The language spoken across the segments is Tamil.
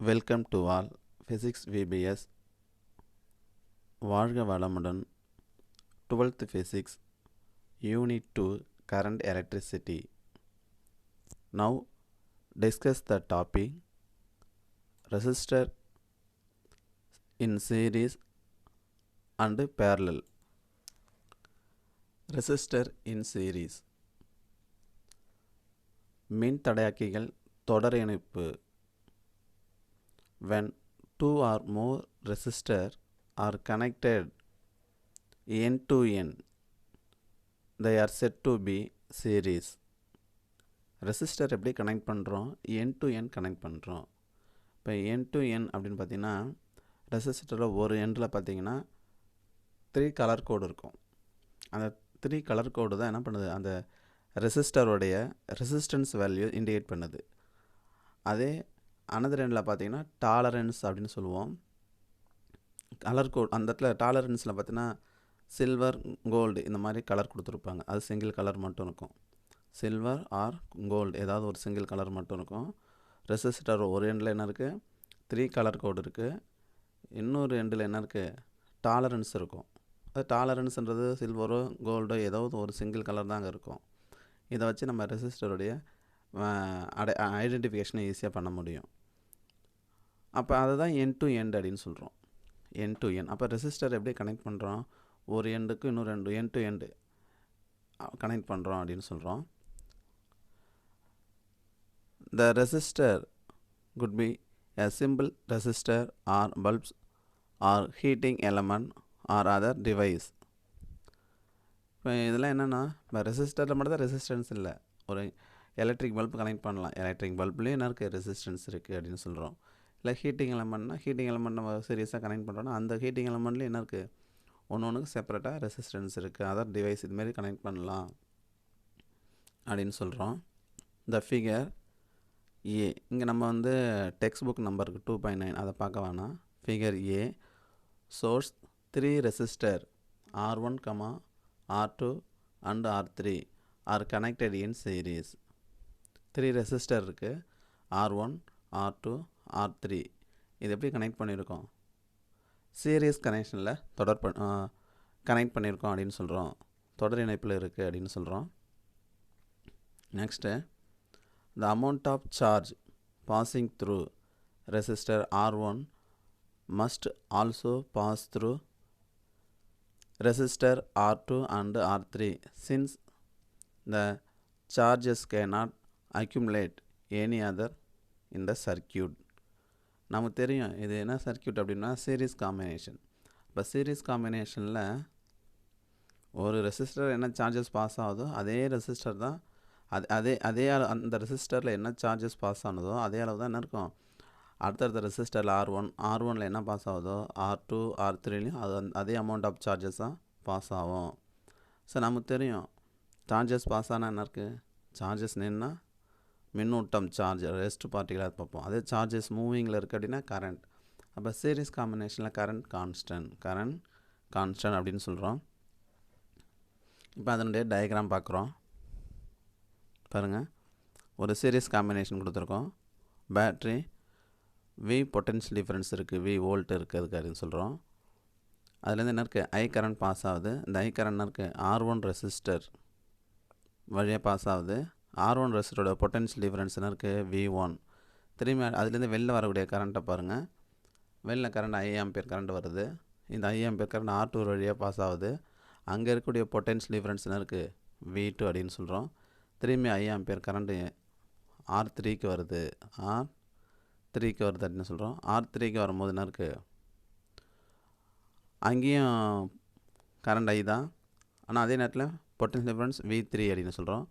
Welcome to all physics VBS வாழ்க வளமுடன் 12th physics unit 2 current electricity. Now discuss the topic resistor in series and parallel. Resistor in series மின்தடையாக்கிகள் தொடர் இணைப்பு. When two or more resistors are connected end to end, they are said to be series. Resistor எப்படி கனெக்ட் பண்ணுறோம்? என் டு என் கனெக்ட் பண்ணுறோம். இப்போ என் டு என் அப்படின்னு பார்த்தீங்கன்னா ரெசிஸ்டரில் ஒரு எண்டில் பார்த்தீங்கன்னா 3 கலர் கோடு இருக்கும். அந்த 3 கலர் கோடு தான் என்ன பண்ணுது, அந்த ரெசிஸ்டருடைய ரெசிஸ்டன்ஸ் வேல்யூ இண்டிகேட் பண்ணுது. அதே அனதர் எண்டில் பார்த்தீங்கன்னா டாலரன்ஸ் அப்படின்னு சொல்லுவோம். கலர் கோட் அந்த இடத்துல டாலரன்ஸில் பார்த்தீங்கன்னா சில்வர், கோல்டு இந்த மாதிரி கலர் கொடுத்துருப்பாங்க. அது சிங்கிள் கலர் மட்டும் இருக்கும். சில்வர் ஆர் கோல்டு ஏதாவது ஒரு சிங்கிள் கலர் மட்டும் இருக்கும். ரெசிஸ்டர் ஒரு எண்டில் என்ன இருக்குது, 3 கலர் கோடு இருக்குது. இன்னொரு எண்டில் என்ன இருக்குது, டாலரன்ஸ் இருக்கும். அது டாலரன்ஸ்ன்றது சில்வரோ கோல்டோ ஏதாவது ஒரு சிங்கிள் கலர் தாங்க இருக்கும். இதை வச்சு நம்ம ரெசிஸ்டருடைய ஐடென்டிஃபிகேஷனை ஈஸியாக பண்ண முடியும். அப்போ அதை தான் என் டு எண்ட் அப்படின்னு சொல்கிறோம். என் டு என். அப்போ ரெசிஸ்டர் எப்படி கனெக்ட் பண்ணுறோம், ஒரு எண்டுக்கு இன்னொரு என் டு எண்டு கனெக்ட் பண்ணுறோம் அப்படின்னு சொல்கிறோம். The resistor could be a simple resistor or bulbs or heating element or other device. இப்போ இதெல்லாம் என்னென்னா, இப்போ ரெசிஸ்டரில் மட்டும் தான் ரெசிஸ்டன்ஸ் இல்லை, ஒரு எலக்ட்ரிக் பல்ப் கனெக்ட் பண்ணலாம். எலக்ட்ரிக் பல்ப்லேயும் என்ன இருக்குது, ரெசிஸ்டன்ஸ் இருக்குது அப்படின்னு சொல்கிறோம். இல்லை ஹீட்டிங் எலமெண்ட்னா ஹீட்டிங் எலமெண்ட் நம்ம சீரியஸாக கனெக்ட் பண்ணுறோன்னா அந்த ஹீட்டிங் எலமெண்ட்லேயும் என்ன இருக்குது, ஒன்றுக்கு செப்பரேட்டாக ரெசிஸ்டன்ஸ் இருக்குது. அதர் டிவைஸ் இதுமாரி கனெக்ட் பண்ணலாம் அப்படின்னு சொல்கிறோம். இந்த ஃபிகர் ஏ இங்கே நம்ம வந்து டெக்ஸ்ட் புக் நம்பருக்கு 2.9 அதை பார்க்க வேணாம். Figure A source 3 resistor R1, R2 and R3 are connected in series. 3 resistor இருக்குது, R1, R2, R3. இது எப்படி கனெக்ட் பண்ணியிருக்கோம், சீரியஸ் கனெக்ஷனில் கனெக்ட் பண்ணியிருக்கோம் அப்படின்னு சொல்கிறோம். தொடர் இணைப்பில் இருக்குது அப்படின்னு சொல்கிறோம். Next the amount of charge passing through resistor R1 must also pass through resistor R2 and R3 since the charges cannot accumulate any other in the circuit. நமக்கு தெரியும் இது என்ன சர்க்கியூட் அப்படின்னா சீரீஸ் காம்பினேஷன். இப்போ சீரீஸ் காம்பினேஷனில் ஒரு ரெசிஸ்டர் என்ன சார்ஜஸ் பாஸ் ஆகுதோ அதே ரெசிஸ்டர் தான் அதே அந்த ரெசிஸ்டரில் என்ன சார்ஜஸ் பாஸ் ஆனதோ அதே அளவு தான் என்ன இருக்கும் அடுத்தடுத்த ரெசிஸ்டரில் R1ல் என்ன பாஸ் ஆகுதோ R2, R3லையும் அதே அமௌண்ட் ஆஃப் சார்ஜஸ் தான் பாஸ் ஆகும். ஸோ நமக்கு தெரியும் சார்ஜஸ் பாஸ் ஆனால் என்ன இருக்குது, சார்ஜஸ் நின்னா மின்னூட்டம் சார்ஜ் ரெஸ்ட் பார்ட்டிகளாக பார்ப்போம். அதே சார்ஜஸ் மூவிங்கில் இருக்குது அப்படின்னா கரண்ட். அப்போ சீரிஸ் காம்பினேஷனில் கரண்ட் கான்ஸ்டன்ட் அப்படின்னு சொல்கிறோம். இப்போ அதனுடைய டயக்ராம் பார்க்குறோம் பாருங்கள். ஒரு சீரிஸ் காம்பினேஷன் கொடுத்துருக்கோம். பேட்ரி V பொட்டன்ஷியல் டிஃப்ரென்ஸ் இருக்குது, V வோல்ட் இருக்குது அப்படின்னு சொல்கிறோம். அதுலேருந்து என்ன இருக்குது, ஐ கரண்ட் பாஸ் ஆகுது. இந்த ஐ கரண்ட் என்ன இருக்குது, R1 ரெசிஸ்டர் வழியாக பாஸ் ஆகுது. R1 ரெசிஸ்டரோட பொட்டன்ஷியல் டிஃப்ரென்ஸ் என்ன இருக்குது, V1. திரும்பி அதுலேருந்து வெளில வரக்கூடிய கரண்ட்டை பாருங்கள். வெளில கரண்ட் 5 ஆம்பியர் கரண்ட் வருது. இந்த 5 ஆம்பியர் கரண்ட் R2 வழியாக பாஸ் ஆகுது. அங்கே இருக்கக்கூடிய பொட்டன்ஷியல் டிஃப்ரென்ஸ் என்ன இருக்குது, V2 அப்படின்னு சொல்கிறோம். திரும்பி 5 ஆம்பியர் கரண்ட்டு R3க்கு வருது, R3க்கு வருது அப்படின்னு சொல்கிறோம். R3க்கு வரும்போது என்ன இருக்குது, அங்கேயும் கரண்ட் ஐ தான், ஆனால் அதே நேரத்தில் பொட்டன்ஷியல் டிஃபரன்ஸ் V3 அப்படின்னு சொல்கிறோம்.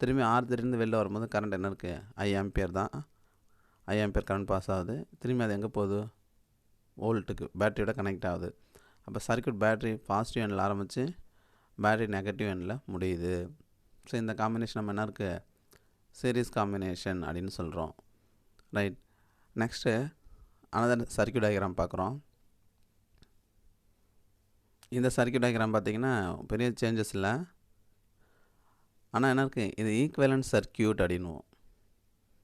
திரும்பி R3லேருந்து வெளில வரும்போது கரண்ட் என்ன இருக்குது, 5 ஆம்பியர் தான். 5 ஆம்பியர் கரண்ட் பாஸ் ஆகுது. திரும்பி அது எங்கே போகுது, வோல்ட்டுக்கு பேட்டரியோட கனெக்ட் ஆகுது. அப்போ சர்க்யூட் பேட்டரி பாசிட்டிவ் எண்ணில் ஆரம்பித்து பேட்டரி நெகட்டிவ் எண்ணில் முடியுது. ஸோ இந்த காம்பினேஷன் நம்ம என்ன இருக்குது, சீரிஸ் காம்பினேஷன் அப்படின்னு சொல்கிறோம். Right. Next another circuit diagram பார்க்குறோம். இந்த சர்க்யூட் டயக்ராம் பார்த்திங்கன்னா பெரிய சேஞ்சஸ் இல்லை, ஆனால் என்ன இருக்குது, இது ஈக்குவலன்ட் சர்க்யூட் அப்படின்னுவோம்.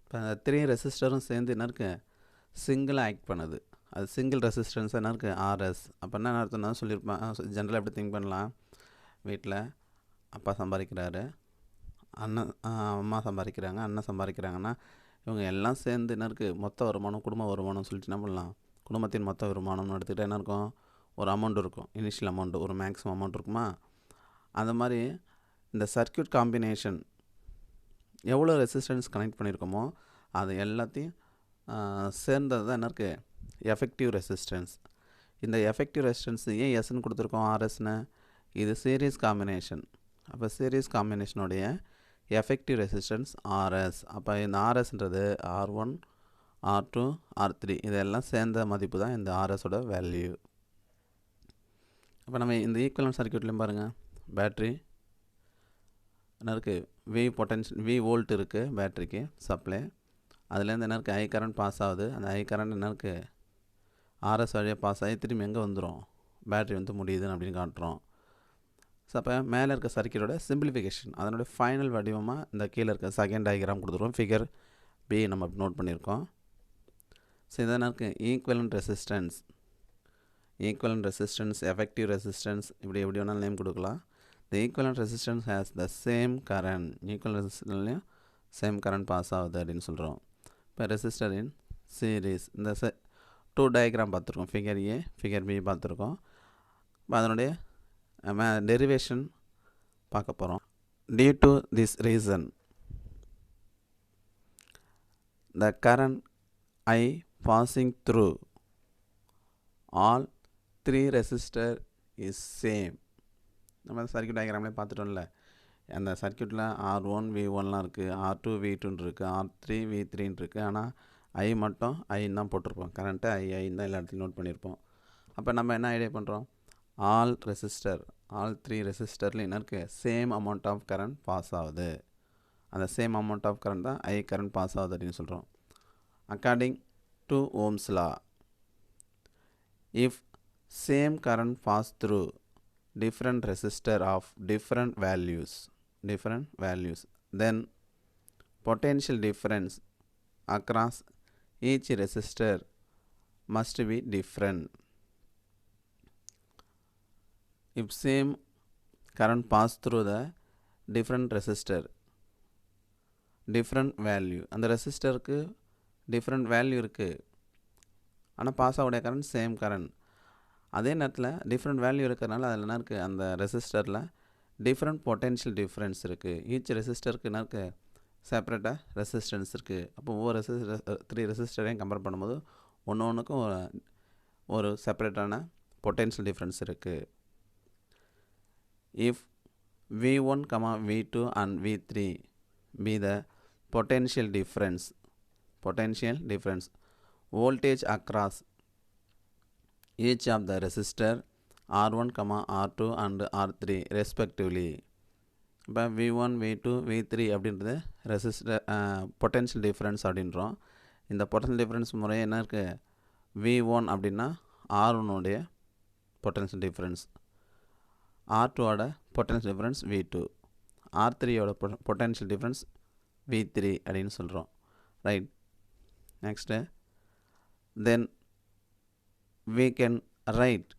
இப்போ அந்த 3 ரெசிஸ்டரும் சேர்ந்து என்ன இருக்குது, சிங்கிளாக ஆக்ட் பண்ணுது. அது சிங்கிள் ரெசிஸ்டன்ஸ் என்ன இருக்குது, ஆர்எஸ். அப்போ என்ன அர்த்தம்னா சொல்லியிருப்பேன், ஜென்ரலாக எப்படி திங்க் பண்ணலாம், வீட்டில் அப்பா சம்பாதிக்கிறாரு, அண்ணன் அம்மா சம்பாதிக்கிறாங்க, அண்ணன் சம்பாதிக்கிறாங்கன்னா இவங்க எல்லாம் சேர்ந்து என்ன இருக்குது, மொத்த வருமானம், குடும்ப வருமானம் சொல்லிட்டு என்ன பண்ணலாம், குடும்பத்தின் மொத்த வருமானம்னு எடுத்துக்கிட்டால் என்ன இருக்கும், ஒரு அமௌண்ட் இருக்கும், இனிஷியல் அமௌண்ட்டு, ஒரு மேக்ஸிமம் அமௌண்ட் இருக்குமா. அந்த மாதிரி இந்த சர்க்யூட் காம்பினேஷன் எவ்வளோ ரெசிஸ்டன்ஸ் கனெக்ட் பண்ணியிருக்கோமோ அது எல்லாத்தையும் சேர்ந்தது தான் என்ன இருக்குது, எஃபெக்டிவ் ரெசிஸ்டன்ஸ். இந்த எஃபெக்டிவ் ரெசிஸ்டன்ஸ் ஏன் எஸ்ன்னு கொடுத்துருக்கோம், ஆர்எஸ்னு, இது சீரீஸ் காம்பினேஷன். அப்போ சீரீஸ் காம்பினேஷனுடைய எஃபெக்டிவ் ரெசிஸ்டன்ஸ் ஆர்எஸ். அப்போ இந்த ஆர்எஸ்ன்றது R1 R2 R3 இதெல்லாம் சேர்ந்த மதிப்பு தான் இந்த ஆர்எஸோட வேல்யூ. அப்போ நம்ம இந்த ஈக்குவலன்ட் சர்க்யூட்லேயும் பாருங்கள், பேட்ரி என்ன இருக்குது, V வோல்ட் இருக்குது பேட்ரிக்கு சப்ளை, அதுலேருந்து என்ன இருக்குது, ஐ கரண்ட் பாஸ் ஆகுது. அந்த ஐ கரண்ட் என்ன இருக்குது, ஆர்எஸ் வழியாக பாஸ் ஆகி திரும்பி எங்கே வந்துடும், பேட்ரி வந்து முடியுதுன்னு அப்படின்னு காட்டுறோம். ஸோ அப்போ மேலே இருக்க சர்க்யூட்டோட சிம்பிளிஃபிகேஷன், அதனுடைய ஃபைனல் வடிவமாக இந்த கீழே இருக்க செகண்ட் டயக்ராம் கொடுத்துருவோம். ஃபிகர் பி நம்ம நோட் பண்ணியிருக்கோம். ஸோ இதான் இருக்குது ஈக்குவலன்ட் ரெசிஸ்டன்ஸ், எஃபெக்டிவ் ரெசிஸ்டன்ஸ், இப்படி எப்படி வேணாலும் நேம் கொடுக்கலாம். The equivalent resistance has the same current, equal ரெசிஸ்டன்ஸ்லையும் சேம் கரண்ட் பாஸ் ஆகுது அப்படின்னு சொல்கிறோம். இப்போ ரெசிஸ்டர் இன் சீரீஸ், இந்த 2 டயக்ராம் பார்த்துருக்கோம், ஃபிகர் ஏ ஃபிகர் பி பார்த்துருக்கோம். இப்போ அதனுடைய டெரிவேஷன் பார்க்க போகிறோம். Due to this reason, the current I passing through all 3 resistor is same. நம்ம சர்க்யூட் டயக்ராம்லேயே பார்த்துட்டோம்ல, அந்த சர்க்யூட்டில் R1 V1லாம் இருக்குது, R2 V2 இருக்குது, R3 V3 இருக்குது. ஆனால் ஐ மட்டும் ஐன்னு தான் போட்டிருப்போம், கரண்ட்டு ஐன்னு தான் எல்லா இடத்துலையும் நோட் பண்ணியிருப்போம். அப்போ நம்ம என்ன ஐடியா பண்ணுறோம், ஆல் 3 ரெசிஸ்டர்லையும் என்ன இருக்குது, same amount of current pass ஆகுது. அந்த சேம் அமௌண்ட் ஆஃப் கரண்ட் தான் ஐ கரண்ட் பாஸ் ஆகுது அப்படின்னு சொல்கிறோம். According to Ohm's law, if same current pass through different resistor of different values, then potential difference across each resistor must be different. If same current pass through the different resistor, different value, அந்த ரெசிஸ்டருக்கு டிஃப்ரெண்ட் வேல்யூ இருக்குது, ஆனால் பாஸ் ஆகுடைய கரண்ட் சேம் கரண்ட். அதே நேரத்தில் டிஃப்ரெண்ட் வேல்யூ இருக்கிறதுனால அதில் என்ன இருக்குது, அந்த ரெசிஸ்டரில் டிஃப்ரெண்ட் பொட்டென்ஷியல் டிஃப்ரென்ஸ் இருக்குது. ஈச் ரெசிஸ்டருக்கு என்ன இருக்குது, செப்பரேட்டாக ரெசிஸ்டன்ஸ் இருக்குது. அப்போ ஒவ்வொரு 3 ரெசிஸ்டரையும் கம்பேர் பண்ணும்போது ஒன்றுக்கும் ஒரு செப்பரேட்டான பொட்டென்ஷியல் டிஃப்ரென்ஸ் இருக்குது. If V1, V2 and V3 be the potential difference, voltage across each of the resistor R1, R2 and R3 respectively. இப்போ V1, V2, V3 அப்படின்றது ரெசிஸ்டர் பொட்டென்ஷியல் டிஃப்ரென்ஸ் அப்படின்றோம். இந்த பொட்டென்ஷியல் டிஃப்ரென்ஸ் முறையே என்ன இருக்குது, V1 அப்படின்னா R1உடைய பொட்டென்ஷியல் டிஃப்ரென்ஸ், R2ஓட பொட்டென்ஷியல் டிஃப்ரென்ஸ் V2, R3யோட பொட்டென்ஷியல் டிஃப்ரென்ஸ் V3 அப்படின்னு சொல்கிறோம். Right, next then we can write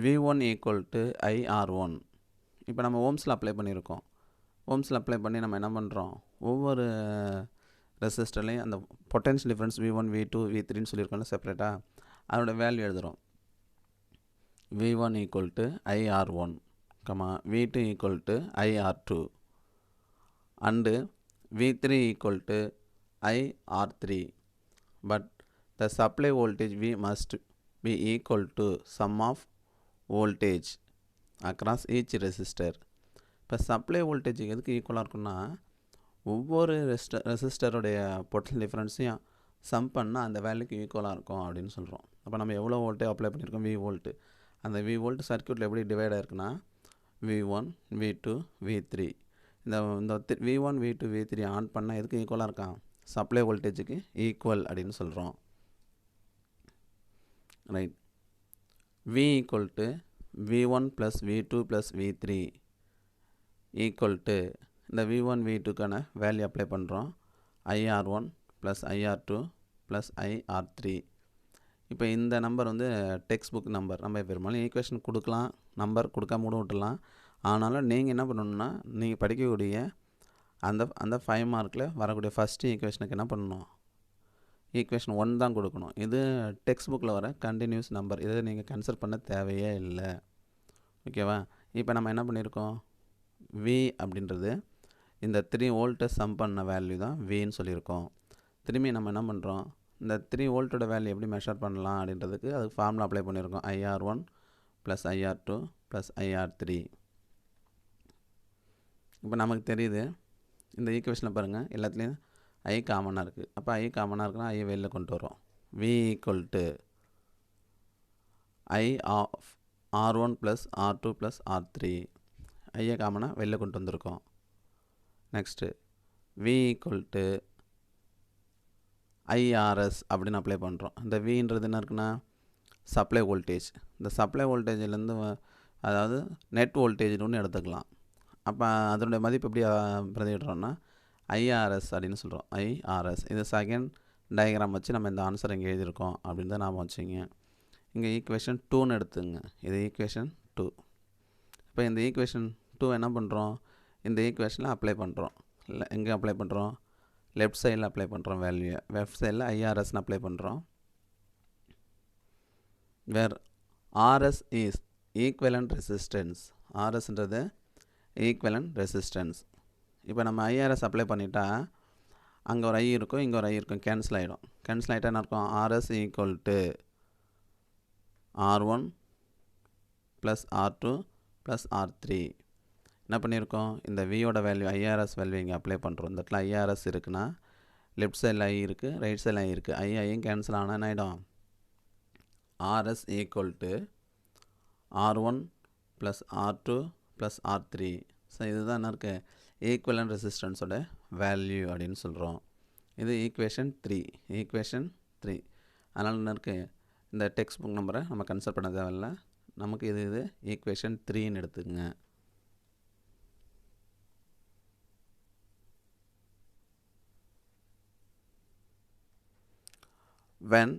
V1 equal to IR1. இப்போ நம்ம ஓம்ஸில் அப்ளை பண்ணியிருக்கோம். ஓம்ஸில் அப்ளை பண்ணி நம்ம என்ன பண்ணுறோம், ஒவ்வொரு ரெசிஸ்டர்லையும் அந்த பொட்டென்ஷியல் டிஃப்ரென்ஸ் V1, V2, V3ன்னு சொல்லியிருக்கோம்ல செப்பரேட்டாக, அதோட வேல்யூ எழுதுகிறோம். V1 equal to IR1, V2 equal to IR2 and V3 equal to IR3. But the supply voltage V must be equal to sum of voltage across each resistor. இப்போ சப்ளை வோல்டேஜ் எதுக்கு ஈக்குவலாக இருக்குன்னா, ஒவ்வொரு ரெசிஸ்டருடைய பொட்டன்ஷியல் டிஃப்ரென்ஸையும் சம் பண்ணால் அந்த வேல்யூக்கு ஈக்குவலாக இருக்கும் அப்படின்னு சொல்கிறோம். அப்போ நம்ம எவ்வளோ வோல்ட்டே அப்ளை பண்ணியிருக்கோம், V வோல்ட்டு. அந்த V வோல்ட் சர்க்யூட்டில் எப்படி டிவைட் ஆகிருக்குன்னா V1, V2, V3. இந்த V1, V2, V3 ஆன் பண்ணால் எதுக்கு ஈக்குவலாக இருக்கான், சப்ளை வோல்டேஜுக்கு ஈக்குவல் அப்படின்னு சொல்கிறோம். Right, V equal to V1 plus V2 plus V3 equal to இந்த V1, V2க்கான வேல்யூ அப்ளை பண்ணுறோம். IR1 plus IR2 plus IR3. இப்போ இந்த நம்பர் வந்து டெக்ஸ்ட் புக் நம்பர். நம்ம பெரும்பாலும் ஈக்குவேஷன் கொடுக்கலாம், நம்பர் கொடுக்காம கூட விட்டுலாம். ஆனாலும் நீங்கள் என்ன பண்ணணுன்னா, நீங்கள் படிக்கக்கூடிய அந்த 5 மார்க்கில் வரக்கூடிய ஃபஸ்ட்டு ஈக்குவேஷனுக்கு என்ன பண்ணணும், ஈக்குவேஷன் 1 தான் கொடுக்கணும். இது டெக்ஸ்ட் புக்கில் வர கண்டினியூஸ் நம்பர். இதை நீங்கள் கன்சிடர் பண்ண தேவையே இல்லை. ஓகேவா? இப்போ நம்ம என்ன பண்ணியிருக்கோம், V அப்படின்றது இந்த 3 வோல்ட்டை சம் பண்ண வேல்யூ தான் Vன்னு சொல்லியிருக்கோம். திரும்பி நம்ம என்ன பண்ணுறோம், இந்த 3 வோல்ட்டோட வேல்யூ எப்படி மெஷர் பண்ணலாம் அப்படின்றதுக்கு அதுக்கு ஃபார்முலா அப்ளை பண்ணியிருக்கோம். IR1 plus IR2 plus IR3. இப்போ நமக்கு தெரியுது, இந்த ஈக்குவேஷனில் பாருங்கள், எல்லாத்துலேயும் I காமனாக இருக்குது. அப்போ I காமனாக இருக்குன்னா I வெளியில் கொண்டு வரோம். V equal to I of R1 plus R2 plus R3. ஐயை காமனாக வெளியில் கொண்டு வந்திருக்கோம். Next V equal to IRS அப்படின்னு அப்ளை பண்ணுறோம். இந்த Vன்றது என்ன இருக்குன்னா சப்ளை வோல்டேஜ். இந்த சப்ளை வோல்டேஜிலேருந்து அதாவது நெட் வோல்டேஜ்னு ஒன்று எடுத்துக்கலாம். அப்போ அதனுடைய மதிப்பு எப்படி பிரதியிடுறோன்னா IRS அப்படின்னு சொல்கிறோம். IRS இது செகண்ட் டயக்ராம் வச்சு நம்ம இந்த ஆன்சர் இங்கே எழுதியிருக்கோம் அப்படின்னு தான் நாம் வச்சுங்க. இங்கே ஈக்குவேஷன் 2ன்னு எடுத்துங்க. இது ஈக்குவேஷன் 2. இப்போ இந்த ஈக்குவேஷன் 2 என்ன பண்ணுறோம், இந்த ஈக்குவேஷனில் அப்ளை பண்ணுறோம். இல்லை எங்கே அப்ளை பண்ணுறோம், லெஃப்ட் சைடில் அப்ளை பண்ணுறோம் வேல்யூ. லெஃப்ட் சைடில் IRSன்னு அப்ளை பண்ணுறோம். Where RS is equivalent resistance. RSன்றது ஈக்குவலண்ட் ரெசிஸ்டன்ஸ். இப்போ நம்ம IRS அப்ளை பண்ணிட்டா அங்கே ஒரு I இருக்கும், இங்கே ஒரு I இருக்கும், கேன்சல் ஆகிடும். கேன்சல் ஆகிட்டா என்ன இருக்கும், RS equal to R1 plus R2 plus R3. என்ன பண்ணியிருக்கோம், இந்த Vயோட வேல்யூ IRS வேல்யூ இங்கே அப்ளை பண்ணுறோம். இந்த இடத்துல IRS இருக்குன்னா லெஃப்ட் சைடில் I இருக்குது, ரைட் சைடில் I இருக்குது. ஐயும் கேன்சல் ஆனால் என்ன ஆகிடும், RS equal to R1 plus R2 plus R3. So இதுதான் என்ன இருக்குது, ஈக்குவலண்ட் ரெசிஸ்டன்ஸோட வேல்யூ அப்படின்னு சொல்கிறோம். இது ஈக்குவேஷன் 3. ஈக்குவேஷன் 3. அதனால் என்ன இருக்குது, இந்த டெக்ஸ்ட் புக் நம்பரை நம்ம கன்சிடர் பண்ண தேவையில்லை. நமக்கு இது ஈக்குவேஷன் 3ன்னு எடுத்துக்கங்க. When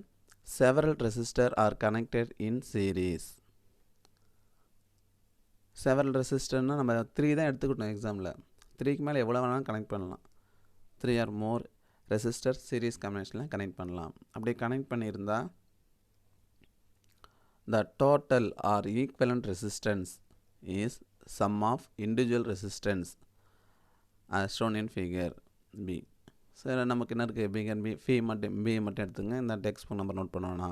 several resistors are connected in series. Several ரெசிஸ்டர்னா நம்ம 3 தான் எடுத்துக்கிட்டோம் எக்ஸாமில். 3க்கு மேலே எவ்வளோ வேணாலும் கனெக்ட் பண்ணலாம். 3 ஆர் மோர் ரெசிஸ்டர் சீரீஸ் காம்பினேஷனில் கனெக்ட் பண்ணலாம். அப்படி கனெக்ட் பண்ணியிருந்தால் the total or equivalent resistance is sum of individual resistance as shown in figure B. சரி, நமக்கு என்ன இருக்குது, B and B, B மட்டும் எடுத்துங்க. இந்த டெக்ஸ்ட் புக் நம்பர் நோட் பண்ணுவோன்னா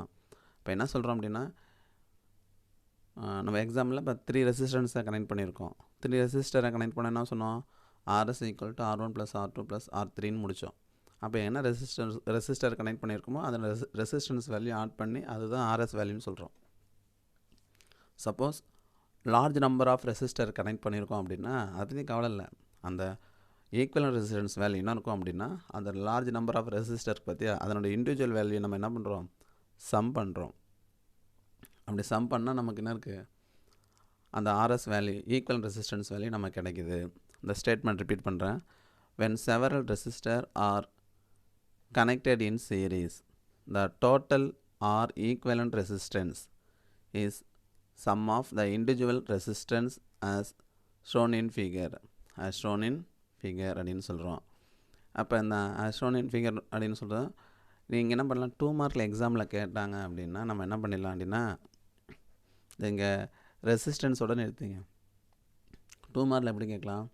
இப்போ என்ன சொல்கிறோம் அப்படின்னா, நம்ம எக்ஸாமில் இப்போ 3 ரெசிஸ்டன்ஸை கனெக்ட் பண்ணியிருக்கோம். 3 ரெசிஸ்டரை கனெக்ட் பண்ண என்ன சொன்னோம், RS equal to R1 plus R2 plus R3ன்னு முடித்தோம். அப்போ என்ன ரெசிஸ்டர் கனெக்ட் பண்ணியிருக்கோமோ அதன் ரெசிஸ்டன்ஸ் வேல்யூ ஆட் பண்ணி அதுதான் RS வேல்யூன்னு சொல்கிறோம். Suppose large number of resistor connect பண்ணியிருக்கோம் அப்படின்னா அதை பற்றி கவலை இல்லை. அந்த ஈக்குவலண்ட் ரெசிஸ்டன்ஸ் வேல்யூ என்ன இருக்கும் அப்படின்னா, அந்த லார்ஜ் நம்பர் ஆஃப் ரெசிஸ்டர் பற்றி அதனோட இண்டிவிஜுவல் வேல்யூ நம்ம என்ன பண்ணுறோம், சம் பண்ணுறோம். அப்படி சம் பண்ணால் நமக்கு என்ன இருக்குது, அந்த RS value equivalent resistance value நமக்கு கிடைக்குது. இந்த ஸ்டேட்மெண்ட் ரிப்பீட் பண்ணுறேன். when several resistors are connected in series, the total or equivalent resistance is sum of the individual resistance as shown in figure. as shown in figure அப்படின்னு சொல்கிறோம். அப்போ இந்த as shown in figure அப்படின்னு சொல்கிறோம். நீங்கள் என்ன பண்ணலாம், 2 மார்க்கில் எக்ஸாமில் கேட்டாங்க அப்படின்னா நம்ம என்ன பண்ணிடலாம் அப்படின்னா, இங்கே ரெசிஸ்டன்ஸோட நிறுத்திங்க. 2 மார்க்கில் எப்படி கேட்கலாம்,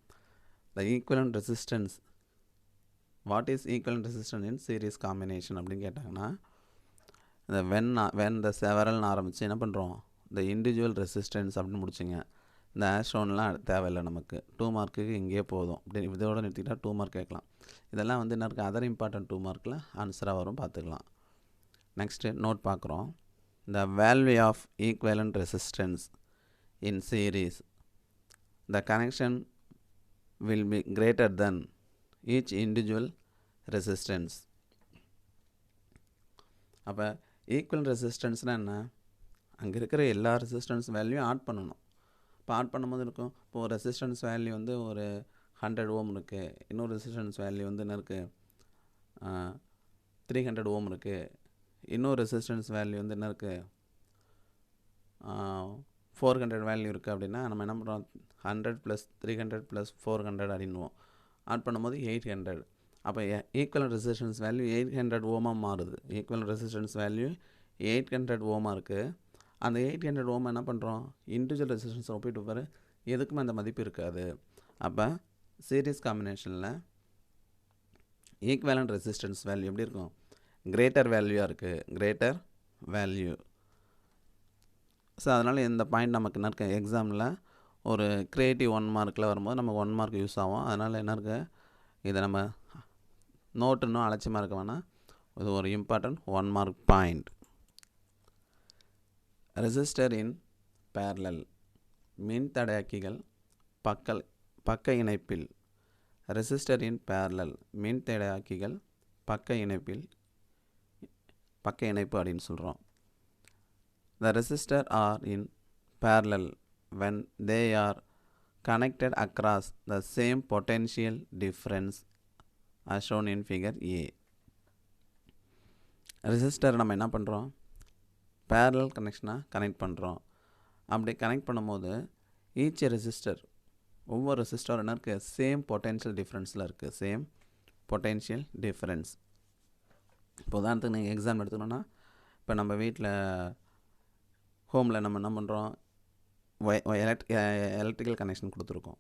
the equivalent resistance, what is equivalent resistance in series combination அப்படின்னு கேட்டாங்கன்னா, இந்த when the severalன்னு ஆரம்பித்து என்ன பண்ணுறோம், the individual resistance அப்படின்னு முடிச்சுங்க. இந்த ஆஷோன்லாம் தேவையில்லை நமக்கு. 2 மார்க்குக்கு இங்கேயே போதும். அப்படி இதோட நிறுத்திக்கிட்டால் 2 மார்க் கேட்கலாம். இதெல்லாம் வந்து என்ன இருக்குது, அதர் இம்பார்ட்டன்ட் 2 மார்க்கில் ஆன்சராக வரும், பார்த்துக்கலாம். நெக்ஸ்ட்டு நோட் பார்க்குறோம். the value of equivalent resistance in series, the connection will be greater than each individual resistance. அப்போ ஈக்குவல் ரெசிஸ்டன்ஸ்னால் என்ன, அங்கே இருக்கிற எல்லா ரெசிஸ்டன்ஸ் வேல்யூயும் ஆட் பண்ணணும். இப்போ ஆட் பண்ணும்போது இருக்கும், இப்போது ரெசிஸ்டன்ஸ் வேல்யூ வந்து ஒரு 100 ஓம் இருக்குது, இன்னொரு ரெசிஸ்டன்ஸ் வேல்யூ வந்து என்ன இருக்குது 300 ஓம் இருக்குது. இன்னொரு ரெசிஸ்டன்ஸ் வேல்யூ வந்து என்ன இருக்குது, 400 வேல்யூ இருக்குது அப்படின்னா நம்ம என்ன பண்ணுறோம், 100 + 300 + 400 அப்படின்னுவோம். ஆட் பண்ணும்போது 800. அப்போ ஈக்குவலன்ட் ரெசிஸ்டன்ஸ் வேல்யூ 800 ஓமாக மாறுது. ஈக்குவலன்ட் ரெசிஸ்டன்ஸ் வேல்யூ 800 ஓமாக இருக்குது. அந்த 800 ஓம் என்ன பண்ணுறோம், இண்டிவிஜுவல் ரெசிஸ்டன்ஸை ஒப்பிட்டு பாரு, எதுக்குமே அந்த மதிப்பு இருக்காது. அப்போ சீரிஸ் காம்பினேஷனில் ஈக்குவலன்ட் ரெசிஸ்டன்ஸ் வேல்யூ எப்படி இருக்கும், கிரேட்டர் வேல்யூவாக இருக்குது, கிரேட்டர் வேல்யூ. ஸோ அதனால் இந்த பாயிண்ட் நமக்கு என்ன இருக்குது, எக்ஸாமில் ஒரு கிரியேட்டிவ் 1 மார்க்கில் வரும்போது நமக்கு 1 மார்க் யூஸ் ஆகும். அதனால் என்ன இருக்குது, இதை நம்ம நோட்டுன்னு அலட்சியமாக இருக்க வேணாம், இது ஒரு important 1 mark point. Resistor in parallel, மின்தடையாக்கிகள் பக்க இணைப்பில். ரெசிஸ்டர் இன் பேரலல், மின்தடையாக்கிகள் பக்க இணைப்பு அப்படின்னு சொல்கிறோம். The resistor are in parallel when they are connected across the same potential difference as shown in figure A. Resistor நம்ம என்ன பண்ணுறோம், பேரலல் கனெக்ஷனாக கனெக்ட் பண்ணுறோம். அப்படி கனெக்ட் பண்ணும்போது ஈச் ரெசிஸ்டர், ஒவ்வொரு ரெசிஸ்டர் என்ன இருக்குது, சேம் பொட்டென்ஷியல் டிஃப்ரென்ஸில் இருக்குது, சேம் பொட்டென்ஷியல் டிஃப்ரென்ஸ். இப்போ உதாரணத்துக்கு நீங்கள் எக்ஸாம் எடுத்துக்கணுன்னா, இப்போ நம்ம வீட்டில் ஹோமில் நம்ம என்ன பண்ணுறோம், எலக்ட்ரிக்கல் கனெக்ஷன் கொடுத்துருக்கோம்.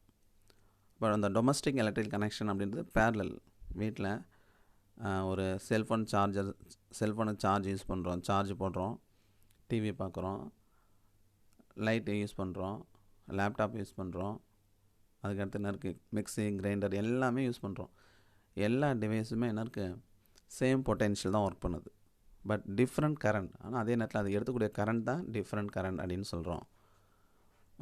இப்போ அந்த டொமஸ்டிக் எலக்ட்ரிக்கல் கனெக்ஷன் அப்படின்றது பேரலல். வீட்டில் ஒரு செல்ஃபோனை சார்ஜ் யூஸ் பண்ணுறோம், சார்ஜ் போடுறோம், டிவி பார்க்குறோம், லைட்டு யூஸ் பண்ணுறோம், லேப்டாப் யூஸ் பண்ணுறோம், அதுக்கடுத்து என்ன இருக்குது, மிக்ஸி, கிரைண்டர் எல்லாமே யூஸ் பண்ணுறோம். எல்லா டிவைஸுமே என்ன இருக்குது, சேம் பொட்டென்ஷியல் தான் ஒர்க் பண்ணுது, பட் டிஃப்ரெண்ட் கரண்ட். ஆனால் அதே நேரத்தில் அது எடுத்துக்கூடிய கரண்ட் தான் டிஃப்ரெண்ட் கரண்ட் அப்படின்னு சொல்கிறோம்.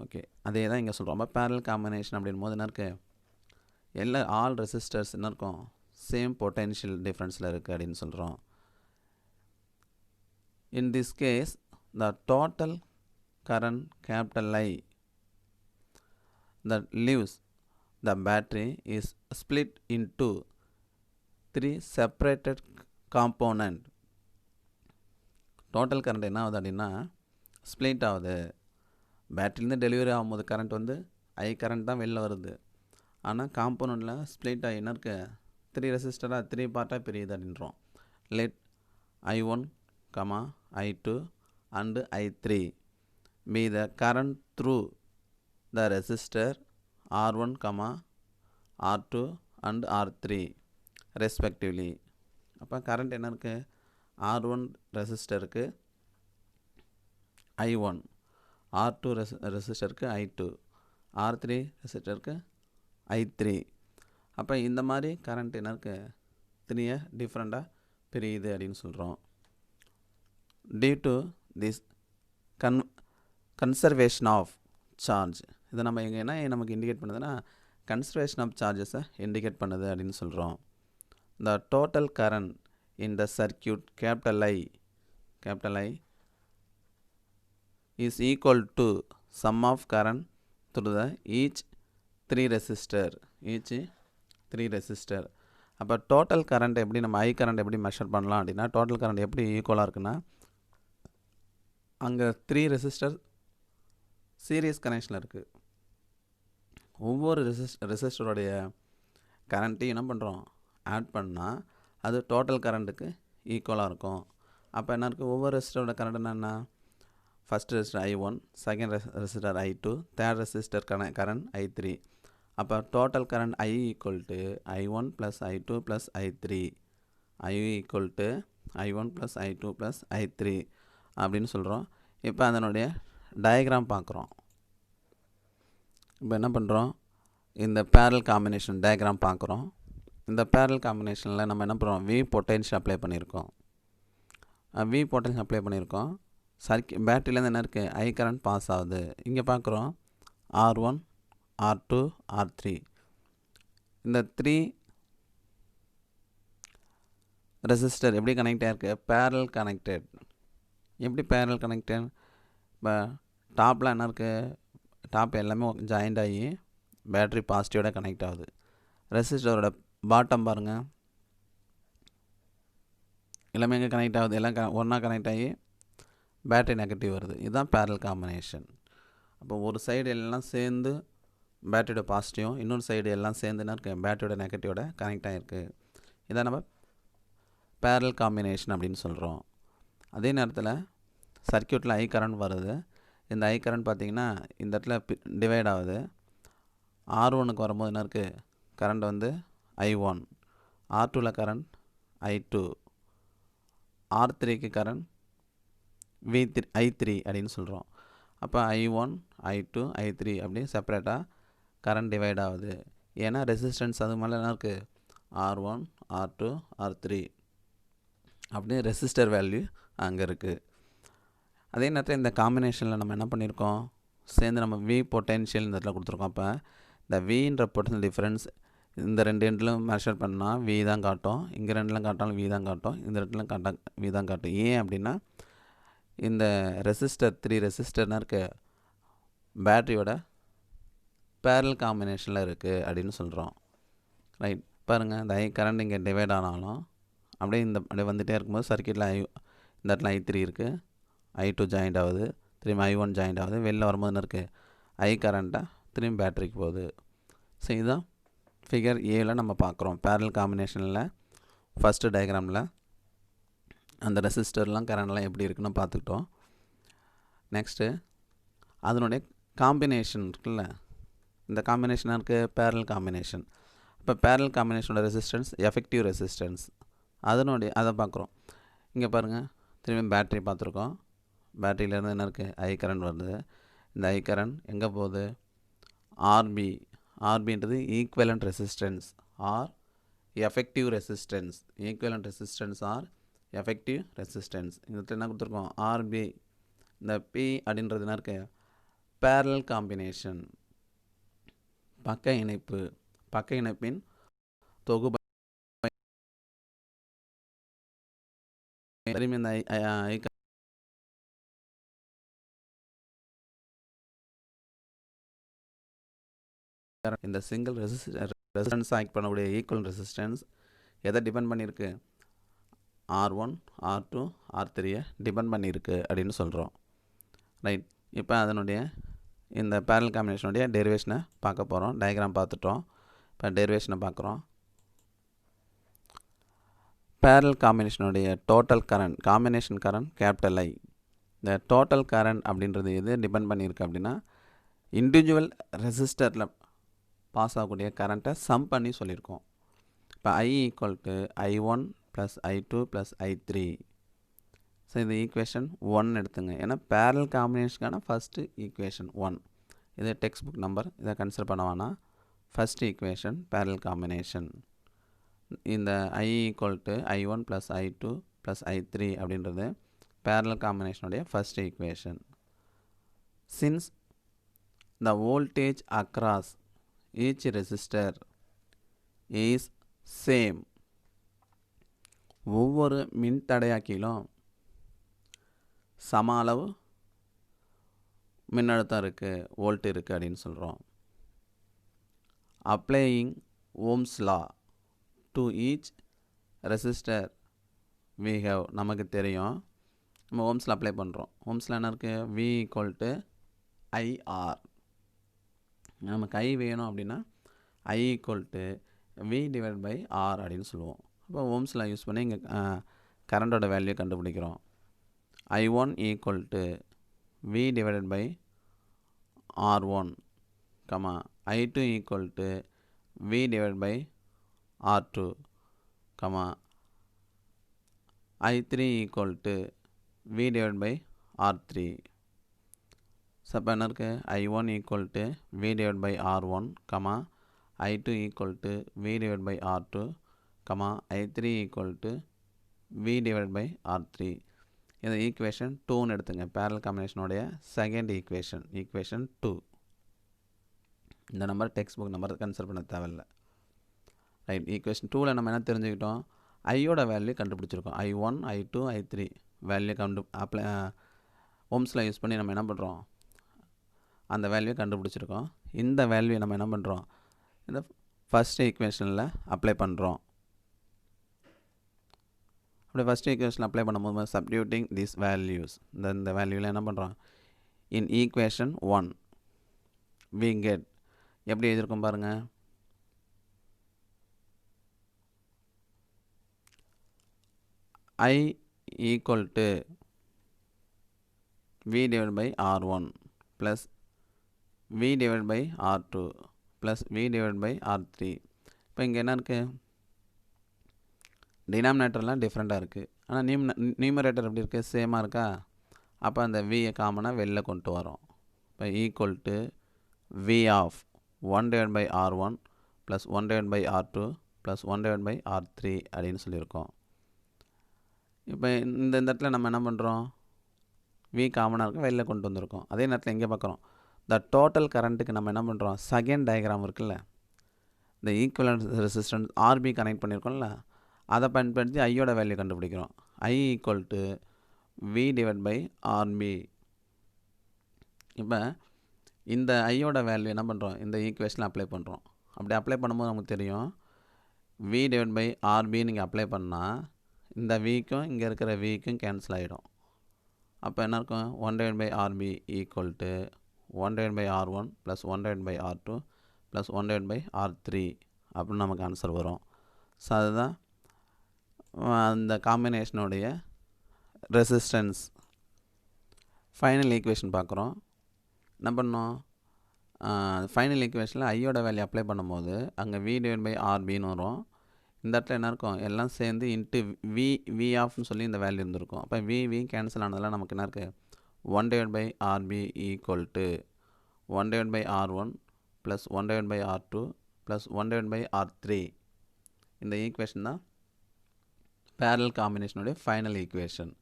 ஓகே, அதே தான் இங்கே சொல்கிறோம். அப்போ பேரலல் காம்பினேஷன் அப்படின் போது என்ன இருக்குது, ஆல் ரெசிஸ்டர்ஸ் என்ன இருக்கும், சேம் பொட்டென்ஷியல் டிஃப்ரென்ஸில் இருக்குது அப்படின்னு சொல்கிறோம். In this case the total current capital I that leaves the battery is split into 3 separated component. Total current என்ன ஆகுது அப்படின்னா ஸ்ப்ளிட் ஆகுது. பேட்டரிலேருந்து டெலிவரி ஆகும்போது கரண்ட் வந்து I கரண்ட் தான் வெளில வருது. ஆனால் காம்போனண்ட்டில் ஸ்ப்ளிட் ஆகி என்ன இருக்குது, 3 ரெசிஸ்டராக 3 பார்ட்டாக பிரியுது அப்படின்றோம். Let I1, I2 and I3 be the current through the resistor R1, R2 and R3 respectively. அப்போ கரண்ட் என்ன இருக்குது, R1 ரெசிஸ்டருக்கு I1, R2 ரெசிஸ்டருக்கு I2, R3 ரெசிஸ்டருக்கு I3. அப்போ இந்த மாதிரி கரண்ட் என்ன இருக்குது, 3 டிஃப்ரெண்ட்டாக பிரியுது அப்படின்னு சொல்கிறோம். Due to this conservation of charge, இதை நம்ம எங்கே என்ன நமக்கு இண்டிகேட் பண்ணுதுன்னா கன்சர்வேஷன் ஆஃப் சார்ஜஸை இண்டிகேட் பண்ணுது அப்படின்னு சொல்கிறோம். The total current in the circuit capital I is equal to sum of current through the each 3 resistor. அப்போ டோட்டல் கரண்ட் எப்படி நம்ம I கரண்ட் எப்படி மெஷர் பண்ணலாம் அப்படின்னா, டோட்டல் கரண்ட் எப்படி ஈக்குவலாக இருக்குன்னா, அங்கே 3 ரெசிஸ்டர் சீரியஸ் கனெக்ஷனில் இருக்குது. ஒவ்வொரு ரெசிஸ்டருடைய கரண்ட்டையும் என்ன பண்ணுறோம், ஆட் பண்ணால் அது டோட்டல் கரண்ட்டுக்கு ஈக்குவலாக இருக்கும். அப்போ என்ன இருக்குது, ஒவ்வொரு ரெசிஸ்டரோட கரண்ட் என்னென்னா, first resistor I1, second resistor I2, third resistor current I3. அப்போ total current I equal to I1 + I2 + I3, I equal to I1 + I2 + I3 அப்படின்னு சொல்கிறோம். இப்போ அதனுடைய டயக்ராம் பார்க்குறோம். இப்போ என்ன பண்ணுறோம், இந்த பேரல் காம்பினேஷன் டயக்ராம் பார்க்குறோம். இந்த பேரல் காம்பினேஷனில் நம்ம என்ன பண்ணுறோம், V பொட்டென்ஷியல் அப்ளை பண்ணியிருக்கோம். பேட்டரியிலேருந்து என்ன இருக்குது, I கரண்ட் பாஸ் ஆகுது. இங்கே பார்க்குறோம் R1, R2, R3. இந்த 3 ரெசிஸ்டர் எப்படி கனெக்ட் ஆகிருக்கு, பேரல் கனெக்டட். எப்படி பேரல் கனெக்டட், இப்போ டாப்பில் என்ன இருக்குது, டாப் எல்லாமே ஜாயிண்ட் ஆகி பேட்ரி பாசிட்டிவோட கனெக்ட் ஆகுது. ரெசிஸ்டரோட பாட்டம் பாருங்கள், எல்லாமே எங்கே கனெக்ட் ஆகுது, எல்லாம் ஒன்றா கனெக்ட் ஆகி பேட்டரி நெகட்டிவ் வருது. இதுதான் பேரலல் காம்பினேஷன். அப்போ ஒரு சைடு எல்லாம் சேர்ந்து பேட்டரியோட பாசிட்டிவும், இன்னொரு சைடு எல்லாம் சேர்ந்துன்னா இருக்கு பேட்டரியோட நெகட்டிவோட கனெக்ட் ஆகிருக்கு. இதான் நம்ம பேரலல் காம்பினேஷன் அப்படின்னு சொல்கிறோம். அதே நேரத்தில் சர்க்யூட்டில் ஐ கரண்ட் வருது. இந்த ஐ கரண்ட் பார்த்திங்கன்னா இந்த இடத்துல டிவைட் ஆகுது. R1க்கு வரும்போது என்ன இருக்குது, கரண்ட் வந்து I1, R2ல் current I2, R3க்கு current I3 அப்படின்னு சொல்கிறோம். அப்போ I1, I2, I3 அப்படி செப்பரேட்டாக கரண்ட் டிவைட் ஆகுது. ஏன்னா ரெசிஸ்டன்ஸ் அது மேலே என்ன இருக்குது, R1, R2, R3 அப்படி ரெசிஸ்டர் வேல்யூ அங்கே இருக்குது. அதே நேரத்தில் இந்த காம்பினேஷனில் நம்ம என்ன பண்ணியிருக்கோம், சேர்ந்து நம்ம V பொட்டென்ஷியல் இந்த இடத்துல கொடுத்துருக்கோம். அப்போ இந்த Vன்ற பொட்டன்ஷியல் டிஃப்ரென்ஸ் இந்த ரெண்டு எண்ட்லும் மெஷர் பண்ணால் V தான் காட்டும், இங்கே ரெண்டுலாம் காட்டாலும் V தான் காட்டும், இந்த ரெண்டுலாம் காட்ட V தான் காட்டும். ஏன் அப்படின்னா இந்த ரெசிஸ்டர் 3 ரெசிஸ்டர்னா இருக்க பேட்டரியோட பேரல் காம்பினேஷனில் இருக்குது அப்படின்னு சொல்கிறோம். ரைட், பாருங்கள் இந்த ஐ கரண்ட் இங்கே டிவைட் ஆனாலும் அப்படியே அப்படியே வந்துகிட்டே இருக்கும்போது சர்க்யூட்டில் இந்த இடத்துல I3 இருக்குது, I2 ஜாயிண்ட் ஆகுது, திரும்பி I1 ஜாயிண்ட் ஆகுது. வெளில வரும்போது என்ன இருக்குது, ஐ கரண்ட்டாக திரும்பி பேட்டரிக்கு போகுது. ஸோ இதுதான் ஃபிகர் ஏல நம்ம பார்க்குறோம். பேரல் காம்பினேஷனில் ஃபஸ்ட்டு டயக்ராமில் அந்த ரெசிஸ்டர்லாம் கரண்ட்லாம் எப்படி இருக்குன்னு பார்த்துக்கிட்டோம். நெக்ஸ்ட்டு அதனுடைய காம்பினேஷன் இருக்குல்ல, இந்த காம்பினேஷனாக இருக்குது பேரல் காம்பினேஷன். இப்போ பேரல் காம்பினேஷனோட ரெசிஸ்டன்ஸ் எஃபெக்டிவ் ரெசிஸ்டன்ஸ் அதை பார்க்குறோம். இங்கே பாருங்கள், திரும்பி பேட்டரி பார்த்துருக்கோம். பேட்டரியிலேருந்து என்ன இருக்குது, ஐ கரண்ட் வருது. இந்த ஐ கரண்ட் எங்கே போகுது, ஆர்பின்றது equivalent resistance or effective resistance. Equivalent resistance or effective resistance. இந்த என்ன கொடுத்துருக்கோம், ஆர்பி. இந்த பி அப்படின்றது என்ன இருக்குது, பேரலல் காம்பினேஷன், பக்க இணைப்பின் தொகுப்பு. திரும்பி இந்த இந்த சிங்கிள் ரெசிஸ்டன்ஸ் ஆக்ட் பண்ணக்கூடிய ஈக்குவல் ரெசிஸ்டன்ஸ் எதை டிபெண்ட் பண்ணியிருக்கு, R1, R2, R3 டிபெண்ட் பண்ணியிருக்கு அப்படின்னு சொல்கிறோம். ரைட், இப்போ அதனுடைய இந்த பேரல் காம்பினேஷனுடைய டெரிவேஷனை பார்க்க போகிறோம். டயக்ராம் பார்த்துட்டோம், இப்போ டெரிவேஷனை பார்க்குறோம். பேரல் காம்பினேஷனுடைய total current, combination current capital I. இந்த டோட்டல் கரண்ட் அப்படின்றது எது டிபெண்ட் பண்ணியிருக்கு அப்படின்னா இண்டிவிஜுவல் ரெசிஸ்டரில் பாஸ் ஆகக்கூடிய கரண்ட்டை சம் பண்ணி சொல்லியிருக்கோம். இப்போ I = I1 + I2 + I3. So இது ஈக்குவேஷன் 1 எடுத்துங்க. ஏன்னா பேரல் காம்பினேஷனுக்கான ஃபஸ்ட்டு ஈக்குவேஷன் 1. இது டெக்ஸ்ட் புக் நம்பர், இதை கன்சிடர் பண்ண வேணாம். First equation parallel combination. இந்த I = I1 + I2 + I3 அப்படின்றது பேரல் காம்பினேஷனுடைய first equation. Since the voltage across each resistor is same, ஒவ்வொரு மின்தடையாக்கிலும் சம அளவு மின்னழுத்தம் இருக்குது, வோல்ட் இருக்குது அப்படின்னு சொல்கிறோம். Applying Ohm's law to each resistor we have, நமக்கு தெரியும், நம்ம ஓம்ஸில் அப்ளை பண்ணுறோம். ஓம்ஸில் என்ன இருக்குது, V = IR. நமக்கு I வேணும் அப்படின்னா I = V/R அப்படின்னு சொல்லுவோம். அப்போ ஓம்ஸில் யூஸ் பண்ணி இங்கே கரண்டோட வேல்யூ கண்டுபிடிக்கிறோம். I1 = V/R1, I2 = V/R2, I3 = V/R3. So அப்போ என்ன இருக்குது, I1 = V/R1, I2 = V/R2, I3 = V/R3. இதை ஈக்குவேஷன் 2ன்னு எடுத்துங்க. பேரல் காம்பினேஷனுடைய செகண்ட் ஈக்குவேஷன் 2. இந்த number text book number consider பண்ண தேவையில்லை. ரைட், ஈக்குவேஷன் 2ல் நம்ம என்ன தெரிஞ்சுக்கிட்டோம், ஐயோட வேல்யூ கண்டுபிடிச்சிருக்கோம். I1, I2, I3 value apply ஓம்ஸில் use பண்ணி நம்ம என்ன பண்ணுறோம், அந்த வேல்யூ கண்டுபிடிச்சிருக்கோம். இந்த வேல்யூ நம்ம என்ன பண்ணுறோம், இந்த ஃபஸ்ட் ஈக்குவேஷனில் அப்ளை பண்ணுறோம். அப்படி ஃபஸ்ட் ஈக்குவேஷன் அப்ளை பண்ணும்போது சப்டியூட்டிங் திஸ் வேல்யூஸ் இந்த வேல்யூவில் என்ன பண்ணுறோம் இன் ஈக்குவேஷன் 1 we get எப்படி எழுதியிருக்கோம் பாருங்கள் I equal to V divided by R1 plus V divided by R2 plus V divided by R3. இப்போ இங்கே என்ன இருக்குது டினாமினேட்டர்லாம் டிஃப்ரெண்ட்டாக இருக்குது ஆனால் நியூமரேட்டர் எப்படி இருக்குது சேமாக இருக்கா அப்போ அந்த வியை காமனாக வெளில கொண்டு வரோம் இப்போ equal to V of 1 divided by R1 plus 1 divided by R2 plus 1 divided by R3 அப்படின்னு சொல்லியிருக்கோம். இப்போ இந்த இடத்துல நம்ம என்ன பண்ணுறோம் V காமனாக இருக்கும் வெளில கொண்டு வந்திருக்கோம். அதே நேரத்தில் எங்கே பார்க்குறோம் த டோட்டல் கரண்ட்டுக்கு நம்ம என்ன பண்ணுறோம் செகண்ட் டயக்ராம் இருக்குல்ல இந்த ஈக்குவலன்ட் ரெசிஸ்டன்ஸ் ஆர்பி கனெக்ட் பண்ணியிருக்கோம்ல அதை பயன்படுத்தி ஐயோட வேல்யூ கண்டுபிடிக்கிறோம் I equal to V divide by RP. இப்போ இந்த ஐயோட வேல்யூ என்ன பண்ணுறோம் இந்த ஈக்குவேஷனில் அப்ளை பண்ணுறோம். அப்படி அப்ளை பண்ணும்போது நமக்கு தெரியும் V டிவைட் பை ஆர்பி நீங்கள் அப்ளை பண்ணால் இந்த விக்கும் இங்கே இருக்கிற விக்கும் கேன்சல் ஆகிடும். அப்போ என்ன இருக்கும் 1 divided by RB equal to 1 divided by R1 plus 1 divided by R2 plus 1 divided by R3 அப்படின்னு நமக்கு ஆன்சர் வரும். ஸோ அதுதான் அந்த காம்பினேஷனுடைய ரெசிஸ்டன்ஸ். ஃபைனல் ஈக்குவேஷன் பார்க்குறோம். என்ன பண்ணோம் ஃபைனல் ஈக்குவேஷனில் ஐயோட வேல்யூ அப்ளை பண்ணும்போது அங்கே V divided by RBன்னு வரும். இந்த இடத்துல என்ன இருக்கும் எல்லாம் சேர்ந்து இன்ட்டு வி ஆஃப்னு சொல்லி இந்த வேல்யூ இருந்திருக்கும். அப்போ வி கேன்சல் ஆனதெல்லாம் நமக்கு என்ன இருக்குது 1 divided by RB equal to 1 divided by R1 plus 1 divided by R2 plus 1 divided by R3. இந்த ஈக்குவேஷன் தான் பேரலல் காம்பினேஷனுடைய ஃபைனல் ஈக்குவேஷன்.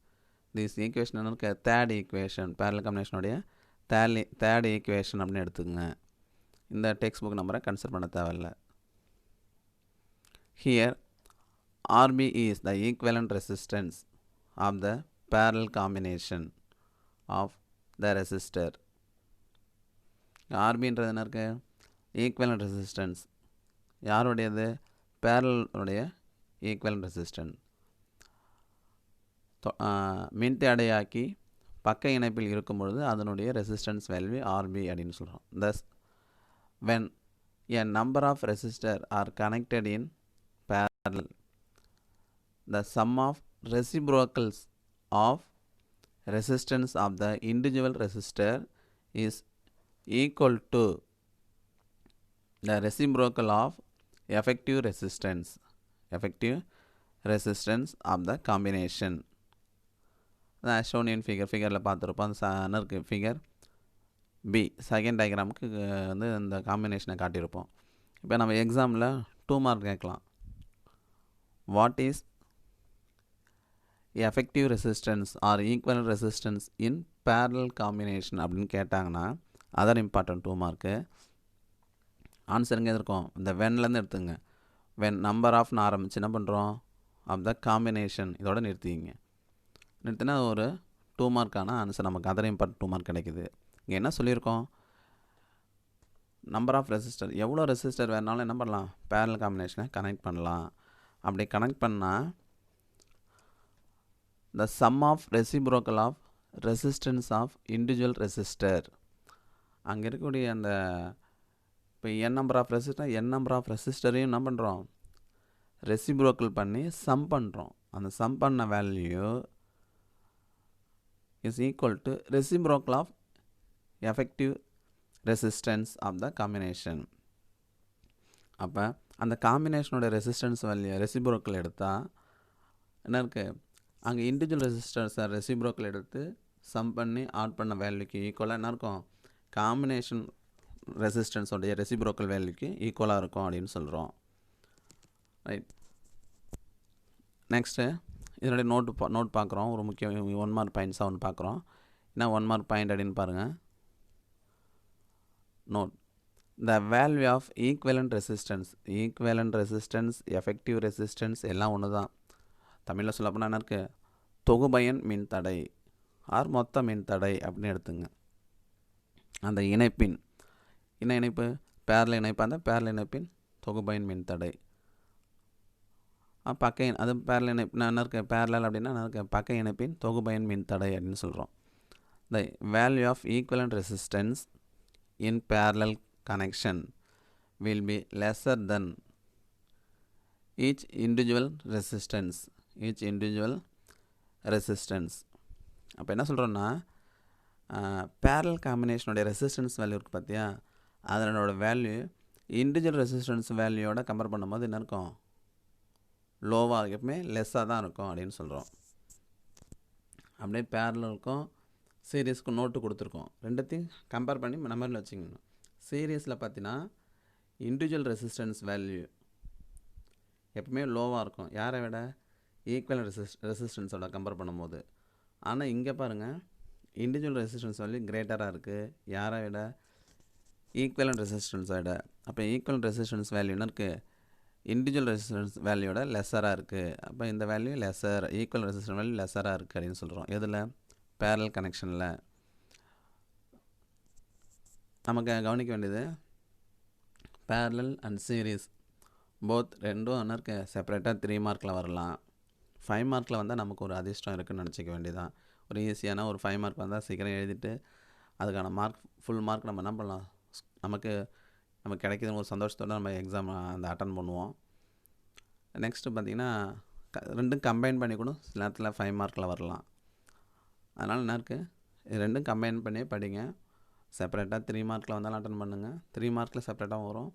திஸ் ஈக்குவேஷன் என்ன இருக்குது தேர்ட் ஈக்குவேஷன் பேரலல் காம்பினேஷனுடைய தேர்ட் ஈக்குவேஷன் அப்படின்னு எடுத்துக்கங்க. இந்த டெக்ஸ்ட் புக் நம்பரை கன்சிடர் பண்ண தேவையில்லை. Here RB is the equivalent resistance of the parallel combination of the resistor. RBன்றது என்ன இருக்கு ஈக்குவலண்ட் ரெசிஸ்டன்ஸ் யாருடையது பேரலுடைய ஈக்குவலண்ட் ரெசிஸ்டன்ஸ். மின்தடையாக்கி பக்க இணைப்பில் இருக்கும் பொழுது அதனுடைய ரெசிஸ்டன்ஸ் வேல்யூ RB அப்படின்னு சொல்கிறோம். Thus when a number of resistors are connected in parallel, the sum of reciprocals of resistance of the individual resistor is equal to the reciprocal of effective resistance of the combination. As shown in figureல பார்த்துருப்போம். அந்த இருக்குது ஃபிகர் பி செகண்ட் டயக்ராமுக்கு வந்து இந்த காம்பினேஷனை காட்டியிருப்போம். இப்போ நம்ம எக்ஸாமில் 2 மார்க் கேட்கலாம். What is effective resistance or equivalent resistance in parallel combination அப்படின்னு கேட்டாங்கன்னா அதர் இம்பார்ட்டன்ட் 2 மார்க்கு. ஆன்சர் எங்கே இருக்கும் இந்த வென்லேருந்து எடுத்துங்க. வென் நம்பர் ஆஃப்னு ஆரம்பிச்சு என்ன பண்ணுறோம் ஆஃப் த காம்பினேஷன் இதோட நிறுத்திங்க. நிறுத்தினா ஒரு 2 மார்க்கான ஆன்சர் நமக்கு அதர் இம்பார்ட்டன்ட் 2 மார்க் கிடைக்குது. இங்கே என்ன சொல்லியிருக்கோம் நம்பர் ஆஃப் ரெசிஸ்டர் எவ்வளோ ரெசிஸ்டர் வேணாலும் என்ன பண்ணலாம் பேரலல் காம்பினேஷனை கனெக்ட் பண்ணலாம். அப்படி கனெக்ட் பண்ணால் the sum of reciprocal of resistance of individual resistor அங்கே இருக்கக்கூடிய அந்த இப்போ n number of resistor n number of ரெசிஸ்டரையும் என்ன பண்ணுறோம் ரெசிப்ரோக்கல் பண்ணி சம் பண்ணுறோம். அந்த சம் பண்ண value is equal to reciprocal of effective resistance of the combination. அப்போ அந்த காம்பினேஷனோட ரெசிஸ்டன்ஸ் வேல்யூ ரெசிப்ரோக்கல் எடுத்தால் என்ன இருக்குது அங்கே இண்டிவிஜுவல் ரெசிஸ்டன்ஸை ரெசிப்ரோக்கல் எடுத்து சம் பண்ணி ஆட் பண்ண வேல்யூக்கு ஈக்குவலாக என்ன இருக்கும் காம்பினேஷன் ரெசிஸ்டன்ஸோடைய ரெசிப்ரோக்கல் வேல்யூக்கு ஈக்குவலாக இருக்கும் அப்படின்னு சொல்கிறோம். ரைட். நெக்ஸ்ட்டு இதனுடைய நோட் பார்க்குறோம். ஒரு முக்கிய 1 மார்க் பாயிண்ட்ஸாக ஒன்று பார்க்குறோம். என்ன 1 மார்க் பாயிண்ட் அப்படின்னு பாருங்கள். Note the value of equivalent resistance effective resistance எல்லாம் ஒன்று தான். தமிழில் சொல்ல போனால் என்ன இருக்குது தொகுபயன் மின்தடை ஆர் மொத்த மின்தடை அப்படின்னு எடுத்துங்க. அந்த இணைப்பின் இணைப்பு பேரல இணைப்பு அந்த பேரல இணைப்பின் தொகுபயன் மின்தடை பக்க அது பேரலல் இணைப்பு என்ன இருக்கு, பேரலல் அப்படின்னா என்ன இருக்கு, பக்க இணைப்பின் தொகுபயன் மின்தடை அப்படின்னு சொல்கிறோம். The value of equivalent resistance in parallel connection will be lesser than each individual resistance. அப்போ என்ன சொல்கிறோன்னா, பேரலல் காம்பினேஷனுடைய ரெசிஸ்டன்ஸ் வேல்யூ இருக்குது பார்த்தியா, அதனோட வேல்யூ இண்டிவிஜுவல் ரெசிஸ்டன்ஸ் வேல்யூவோட கம்பேர் பண்ணும்போது என்ன இருக்கும், லோவாக எப்பவுமே லெஸ்ஸாக தான் இருக்கும் அப்படின்னு சொல்கிறோம். அப்படியே பேரலுக்கும் சீரியஸ்க்கும் நோட்டு கொடுத்துருக்கோம், ரெண்டுத்தையும் கம்பேர் பண்ணி மெமரியில் வச்சுக்கணும். சீரியஸில் பார்த்தீங்கன்னா இண்டிவிஜுவல் ரெசிஸ்டன்ஸ் வேல்யூ எப்பவுமே லோவாக இருக்கும், யாரை விட, ஈக்குவல் ரெசிஸ்டன்ஸோட கம்பேர் பண்ணும்போது. ஆனால் இங்கே பாருங்கள், இண்டிவிஜுவல் ரெசிஸ்டன்ஸ் வேல்யூ கிரேட்டராக இருக்குது, யாரை விட, ஈக்குவலண்ட் ரெசிஸ்டன்ஸை விட. அப்போ ஈக்குவலண்ட் ரெசிஸ்டன்ஸ் வேல்யூன்னு இருக்குது, இண்டிவிஜுவல் ரெசிஸ்டன்ஸ் வேல்யூவோட லெஸராக இருக்குது. அப்போ இந்த value lesser, equal resistance value லெஸராக இருக்குது அப்படின்னு சொல்கிறோம். எதில், பேரலல் கனெக்ஷனில். நமக்கு கவனிக்க வேண்டியது பேரலல் அண்ட் சீரீஸ் போத் ரெண்டும் என்ன இருக்குது, செப்பரேட்டாக 3 மார்க்கில் வரலாம். 5 மார்க்கில் வந்தால் நமக்கு ஒரு அதிர்ஷ்டம் இருக்குதுன்னு நினச்சிக்க வேண்டியதான். ஒரு ஈஸியான ஒரு 5 மார்க் வந்தால் சீக்கிரம் எழுதிட்டு அதுக்கான மார்க், ஃபுல் மார்க் நம்ம என்ன பண்ணலாம், நமக்கு கிடைக்கிதுன்னு ஒரு சந்தோஷத்தோடு நம்ம எக்ஸாம் அந்த அட்டன் பண்ணுவோம். நெக்ஸ்ட்டு பார்த்திங்கன்னா ரெண்டும் கம்பைன் பண்ணி கூட சில நேரத்தில் 5 மார்க்கில் வரலாம். அதனால் என்ன இருக்குது, இது ரெண்டும் கம்பைன் பண்ணி படிங்க. செப்பரேட்டாக 3 மார்க்கில் வந்தாலும் அட்டன் பண்ணுங்கள், 3 மார்க்கில் செப்பரேட்டாக வரும்.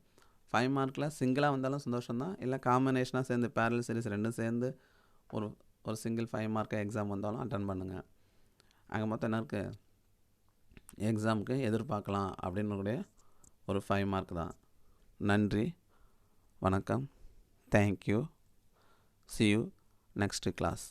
5 மார்க்கில் சிங்கிளாக வந்தாலும் சந்தோஷம் தான், இல்லை காம்பினேஷனாக சேர்ந்து பேரலல் சீரிஸ் ரெண்டும் சேர்ந்து ஒரு சிங்கிள் 5 மார்க் எக்ஸாம் வந்தாலும் அட்டன் பண்ணுங்கள். அங்கே மொத்தம் என்ன இருக்குது, எக்ஸாமுக்கு எதிர்பார்க்கலாம் அப்படின்னு கூட ஒரு 5 மார்க் தான். நன்றி, வணக்கம், thank you, see you next class.